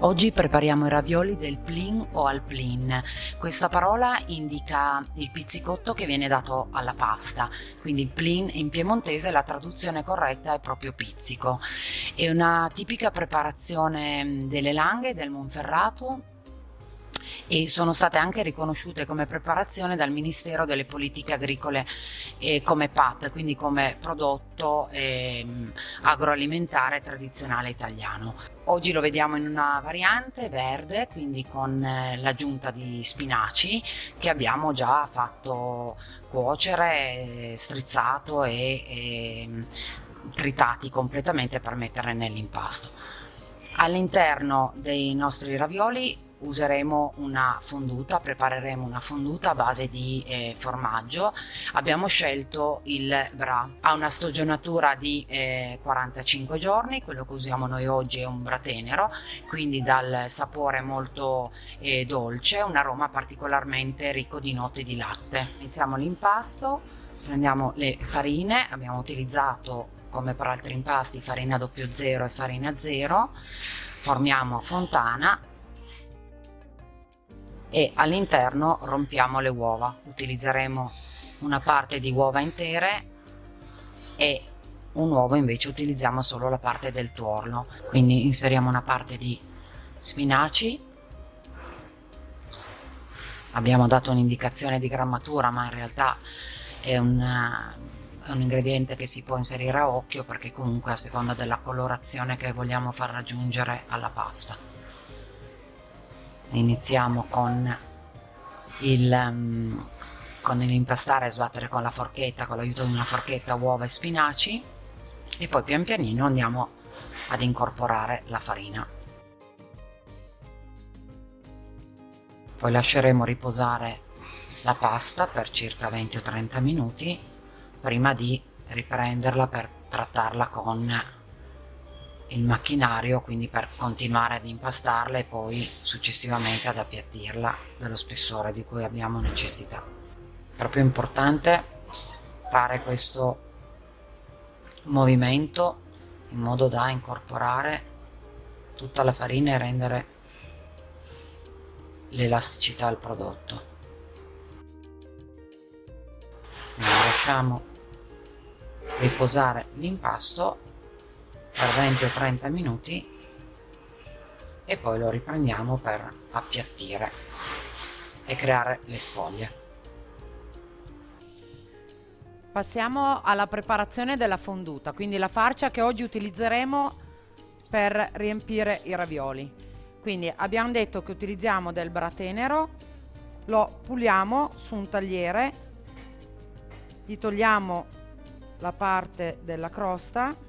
Oggi prepariamo i ravioli del plin o al plin. Questa parola indica il pizzicotto che viene dato alla pasta, quindi il plin in piemontese la traduzione corretta è proprio pizzico. È una tipica preparazione delle Langhe del Monferrato e sono state anche riconosciute come preparazione dal Ministero delle Politiche Agricole come PAT, quindi come prodotto agroalimentare tradizionale italiano. Oggi lo vediamo in una variante verde, quindi con l'aggiunta di spinaci che abbiamo già fatto cuocere, strizzato e tritati completamente per mettere nell'impasto. All'interno dei nostri ravioli useremo una fonduta, prepareremo una fonduta a base di formaggio. Abbiamo scelto il Bra, ha una stagionatura di 45 giorni, quello che usiamo noi oggi è un Bra tenero, quindi dal sapore molto dolce, un aroma particolarmente ricco di note di latte. Iniziamo l'impasto, prendiamo le farine, abbiamo utilizzato come per altri impasti farina 00 e farina 0, formiamo a fontana e all'interno rompiamo le uova. Utilizzeremo una parte di uova intere e un uovo invece utilizziamo solo la parte del tuorlo. Quindi inseriamo una parte di spinaci, abbiamo dato un'indicazione di grammatura ma in realtà è un ingrediente che si può inserire a occhio perché comunque a seconda della colorazione che vogliamo far raggiungere alla pasta. Iniziamo con l'impastare e sbattere con la forchetta, con l'aiuto di una forchetta, uova e spinaci e poi pian pianino andiamo ad incorporare la farina. Poi lasceremo riposare la pasta per circa 20 o 30 minuti prima di riprenderla per trattarla con il macchinario, quindi per continuare ad impastarla e poi successivamente ad appiattirla dello spessore di cui abbiamo necessità. È proprio importante fare questo movimento in modo da incorporare tutta la farina e rendere l'elasticità al prodotto. Quindi lasciamo riposare l'impasto per 20 o 30 minuti e poi lo riprendiamo per appiattire e creare le sfoglie. Passiamo alla preparazione della fonduta, quindi la farcia che oggi utilizzeremo per riempire i ravioli. Quindi abbiamo detto che utilizziamo del Bra tenero, lo puliamo su un tagliere, gli togliamo la parte della crosta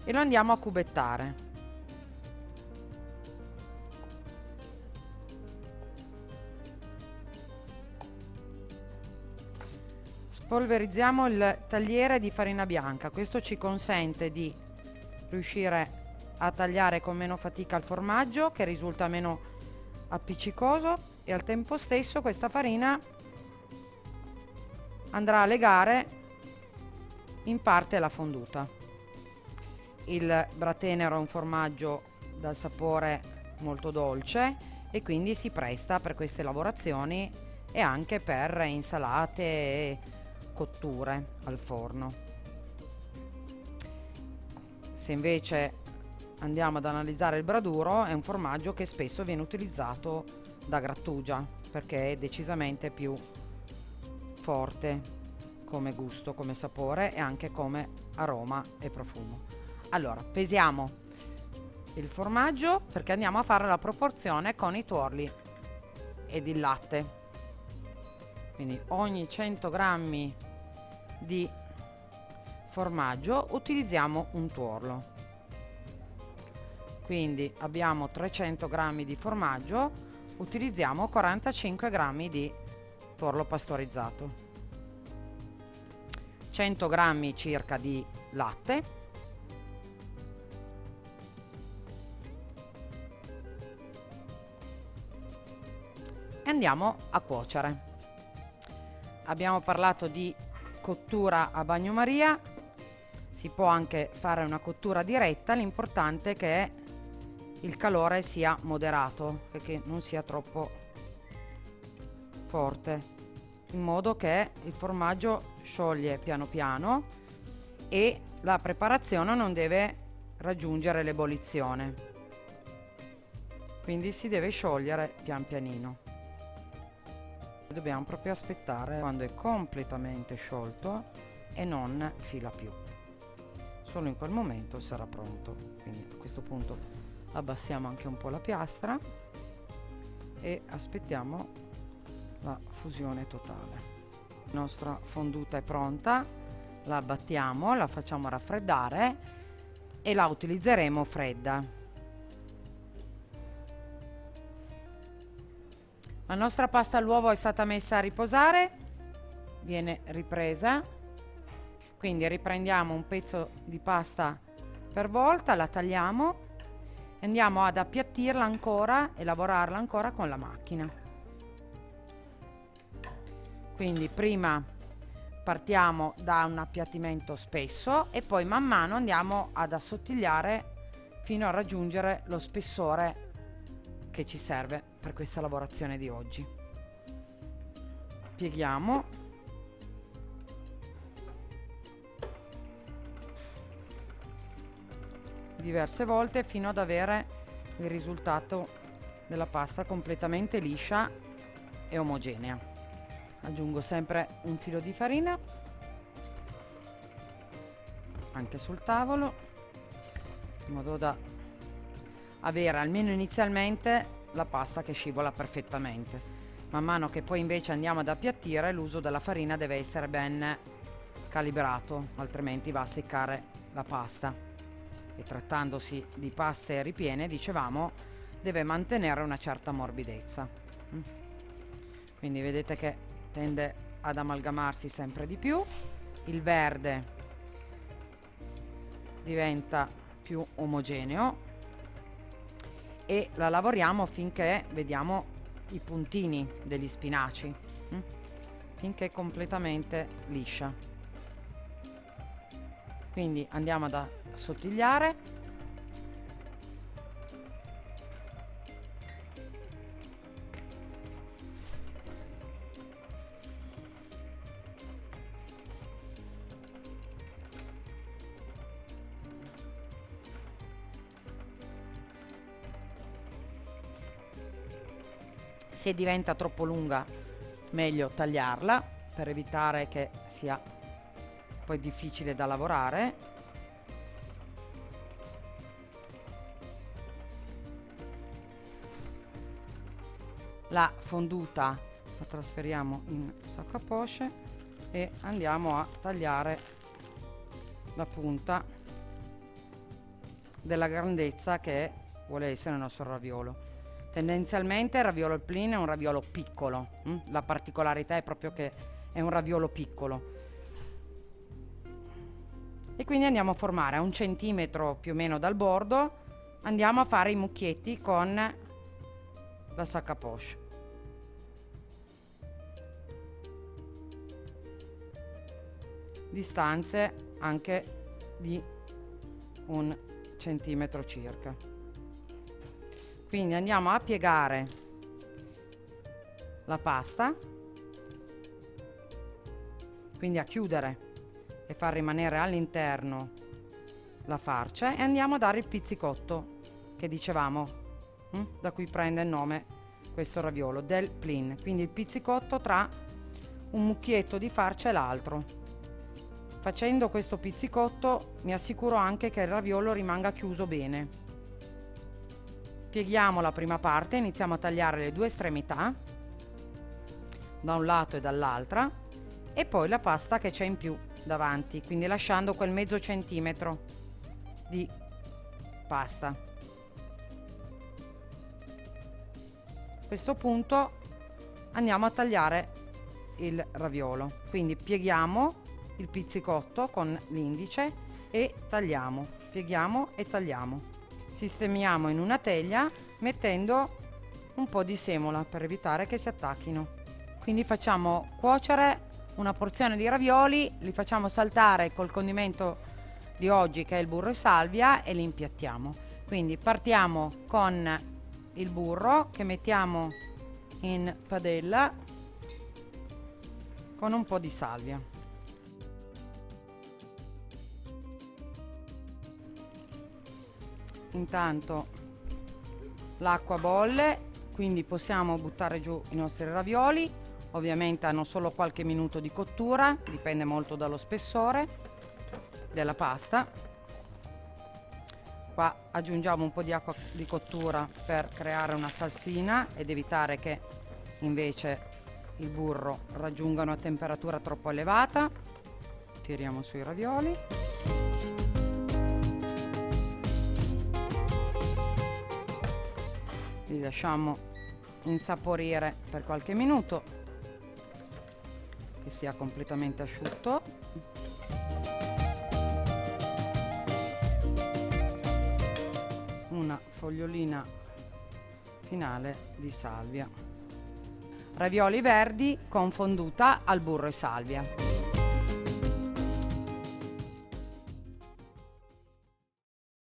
e lo andiamo a cubettare. Spolverizziamo il tagliere di farina bianca, questo ci consente di riuscire a tagliare con meno fatica il formaggio che risulta meno appiccicoso e al tempo stesso questa farina andrà a legare in parte la fonduta. Il Bra tenero è un formaggio dal sapore molto dolce e quindi si presta per queste lavorazioni e anche per insalate e cotture al forno. Se invece andiamo ad analizzare il Braduro, è un formaggio che spesso viene utilizzato da grattugia perché è decisamente più forte come gusto, come sapore e anche come aroma e profumo. Allora, pesiamo il formaggio perché andiamo a fare la proporzione con i tuorli ed il latte. Quindi ogni 100 grammi di formaggio utilizziamo un tuorlo. Quindi abbiamo 300 grammi di formaggio, utilizziamo 45 grammi di tuorlo pastorizzato, 100 grammi circa di latte e andiamo a cuocere. Abbiamo parlato di cottura a bagnomaria, si può anche fare una cottura diretta, l'importante è che il calore sia moderato e che non sia troppo forte, in modo che il formaggio scioglie piano piano e la preparazione non deve raggiungere l'ebollizione, quindi si deve sciogliere pian pianino. Dobbiamo proprio aspettare quando è completamente sciolto e non fila più. Solo in quel momento sarà pronto. Quindi a questo punto abbassiamo anche un po' la piastra e aspettiamo la fusione totale. La nostra fonduta è pronta, la abbattiamo, la facciamo raffreddare e la utilizzeremo fredda. La nostra pasta all'uovo è stata messa a riposare, viene ripresa, quindi riprendiamo un pezzo di pasta per volta, la tagliamo e andiamo ad appiattirla ancora e lavorarla ancora con la macchina. Quindi prima partiamo da un appiattimento spesso e poi man mano andiamo ad assottigliare fino a raggiungere lo spessore che ci serve per questa lavorazione di oggi. Pieghiamo diverse volte fino ad avere il risultato della pasta completamente liscia e omogenea. Aggiungo sempre un filo di farina anche sul tavolo, in modo da avere almeno inizialmente la pasta che scivola perfettamente. Man mano che poi invece andiamo ad appiattire, l'uso della farina deve essere ben calibrato, altrimenti va a seccare la pasta. E trattandosi di paste ripiene, dicevamo, deve mantenere una certa morbidezza. Quindi vedete che tende ad amalgamarsi sempre di più, il verde diventa più omogeneo e la lavoriamo finché vediamo i puntini degli spinaci, finché è completamente liscia. Quindi andiamo ad assottigliare. Se diventa troppo lunga, meglio tagliarla per evitare che sia poi difficile da lavorare. La fonduta la trasferiamo in sac à poche e andiamo a tagliare la punta della grandezza che vuole essere il nostro raviolo. Tendenzialmente il raviolo al plin è un raviolo piccolo, la particolarità è proprio che è un raviolo piccolo. E quindi andiamo a formare a 1 centimetro più o meno dal bordo, andiamo a fare i mucchietti con la sac à poche. Distanze anche di 1 centimetro circa. Quindi andiamo a piegare la pasta, quindi a chiudere e far rimanere all'interno la farcia e andiamo a dare il pizzicotto che dicevamo, da cui prende il nome questo raviolo, del plin. Quindi il pizzicotto tra un mucchietto di farcia e l'altro. Facendo questo pizzicotto mi assicuro anche che il raviolo rimanga chiuso bene. Pieghiamo la prima parte, iniziamo a tagliare le 2 estremità da un lato e dall'altra e poi la pasta che c'è in più davanti, quindi lasciando quel mezzo centimetro di pasta. A questo punto andiamo a tagliare il raviolo, quindi pieghiamo il pizzicotto con l'indice e tagliamo, pieghiamo e tagliamo. Sistemiamo in una teglia mettendo un po' di semola per evitare che si attacchino. Quindi facciamo cuocere una porzione di ravioli, li facciamo saltare col condimento di oggi che è il burro e salvia e li impiattiamo. Quindi partiamo con il burro che mettiamo in padella con un po' di salvia. Intanto l'acqua bolle, quindi possiamo buttare giù i nostri ravioli. Ovviamente hanno solo qualche minuto di cottura, dipende molto dallo spessore della pasta. Qua aggiungiamo un po' di acqua di cottura per creare una salsina ed evitare che invece il burro raggiunga una temperatura troppo elevata. Tiriamo sui ravioli. Li lasciamo insaporire per qualche minuto, che sia completamente asciutto. Una fogliolina finale di salvia. Ravioli verdi con fonduta al burro e salvia.